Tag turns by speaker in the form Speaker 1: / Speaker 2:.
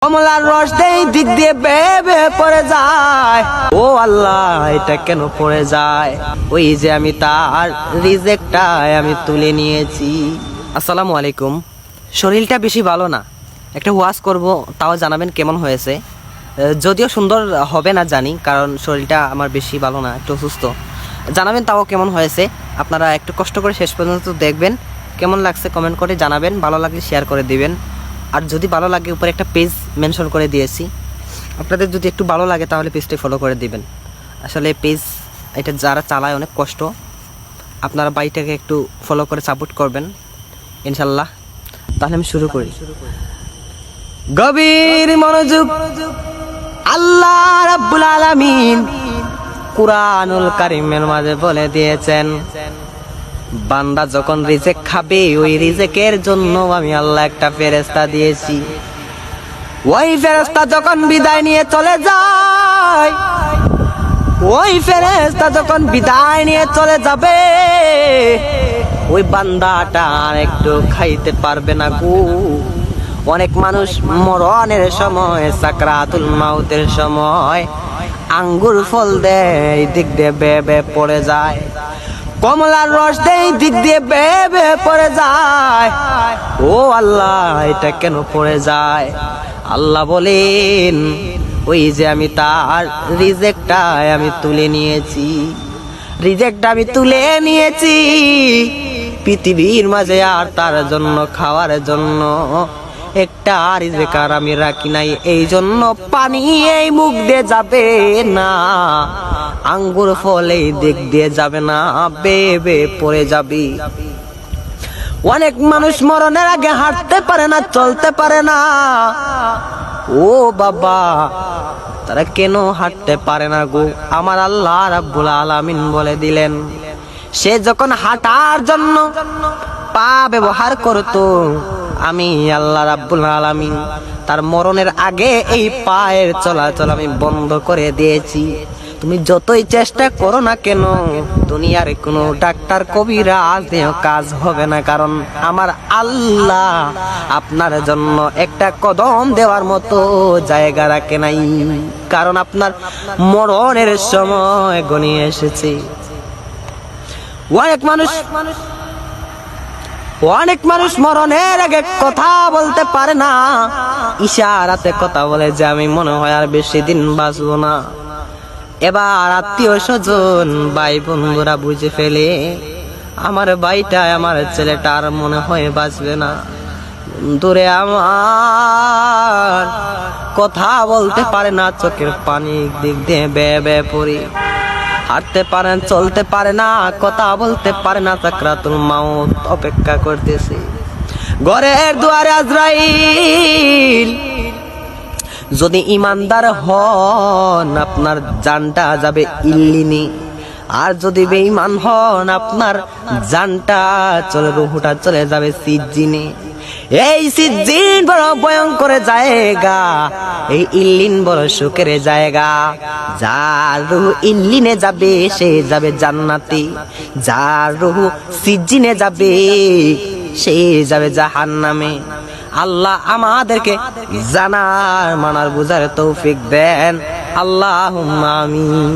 Speaker 1: কমলার রস দেই দিক দিয়ে বেয়ে বেয়ে পড়ে যায়। ও আল্লাহ, এটা কেন পড়ে যায়? ওই যে আমি তার রিজেক্টটা আমি তুলে নিয়েছি। আসসালামু আলাইকুম। শরীরটা বেশি ভালো না, একটা ওয়াজ করব, তাও জানাবেন কেমন হয়েছে। যদিও সুন্দর হবে না জানি, কারণ শরীরটা আমার বেশি ভালো না, একটু অসুস্থ। জানাবেন তাও কেমন হয়েছে। আপনারা একটু কষ্ট করে শেষ পর্যন্ত দেখবেন। কেমন লাগছে কমেন্ট করে জানাবেন, ভালো লাগলে শেয়ার করে দিবেন। আর যদি ভালো লাগে উপরে একটা পেজ মেনশন করে দিয়েছি, আপনাদের যদি একটু ভালো লাগে তাহলে পেজটি ফলো করে দিবেন। আসলে পেজ এটা যারা চালায় অনেক কষ্ট, আপনারা বাড়িটাকে একটু ফলো করে সাপোর্ট করবেন ইনশাল্লাহ। তাহলে আমি শুরু করি। গভীর মনোযোগ। আল্লাহ রাব্বুল আলামিন কুরআনুল কারীমের মাঝে বলে দিয়েছেন, বান্দা যখন রিজেক খাবে ওই রিজেকের জন্য আমি আল্লাহ একটা ফেরেশতা দিয়েছি। ওই ফেরেশতা যখন বিদায় নিয়ে চলে যায়, ওই ফেরেশতা যখন বিদায় নিয়ে চলে যাবে, ওই বান্দাটা আর একটু খাইতে পারবে না গো। অনেক মানুষ মরণের সময়, সাকরাতুল মাউতের সময় আঙ্গুর ফল দেয়, দিক দিয়ে বেয়ে বেয়ে পড়ে যায়। কমলার রস দেই দিক দিয়ে বেয়ে বেয়ে পড়ে যায়। ও আল্লাহ, এটা কেন পড়ে যায়? আল্লাহ বলেন, ওই যে আমি তার রিজেক্টটা আমি তুলে নিয়েছি। রিজেক্টটা আমি তুলে নিয়েছি পৃথিবীর মাঝে, আর তার জন্য খাওয়ার জন্য একটা রিজেক আর আমি রাখি নাই। এই জন্য পানি এই মুখ দিয়ে যাবে না, আঙ্গুর ফল এই দিক দিয়ে যাবে না, বেয়ে বেয়ে পড়ে যাবি। অনেক মানুষ মরণের আগে হাঁটতে পারে না, চলতে পারে না। ও বাবা, তারা কেন হাঁটতে পারে না গো? আমার আল্লাহ রাব্বুল আলামিন বলে দিলেন, সে যখন হাঁটার জন্য পা ব্যবহার করতো, আমি আল্লাহ রাব্বুল আলামিন তার মরণের আগে এই পায়ের চলাচল আমি বন্ধ করে দিয়েছি। তুমি যতই চেষ্টা করো না কেন, দুনিয়ার কোনো ডাক্তার কবিরাজ দিয়েও কাজ হবে না, কারণ আমার আল্লাহ আপনার জন্য একটা কদম দেওয়ার মতো জায়গা রাখে নাই, কারণ আপনার মরণের সময় ঘনিয়ে এসেছে। অনেক মানুষ মরণের আগে কথা বলতে পারে না, ইশারাতে কথা বলে যে আমি মনে হয় আর বেশি দিন বাঁচবো না। এবার আত্মীয় স্বজন, ভাই বন্ধুরা বুঝে ফেলে, আমার ভাইটা, আমার ছেলেটা আর মনে হয় বাঁচবে না। দূরে আমার কথা বলতে পারে না, চোখের পানি দিক দিয়ে বেয়ে বেয়ে পড়ি। হাঁটতে পারেন, চলতে পারে না, কথা বলতে পারে না, সাকরাতুল মাউত অপেক্ষা করতেছে। ঘরের দুয়ারে আজরাইল। যদি ইমানদার হন, আপনার জানটা যাবে ইল্লিনে, আর যদি বেঈমান হন, আপনার জানটা রুহটা চলে যাবে সিজ্জিনে। এই সিজ্জিন বড় ভয়ঙ্কর জায়গা, এই ইল্লিন বড় সুখের জায়গা। যার রুহ ইল্লিনে যাবে সে যাবে জান্নাতে, যার রুহ সিজ্জিনে যাবে সে যাবে জাহান্নামে। আল্লাহ আমাদেরকে জানার, মানার, বুঝার তৌফিক দেন। আল্লাহুম্মা আমিন।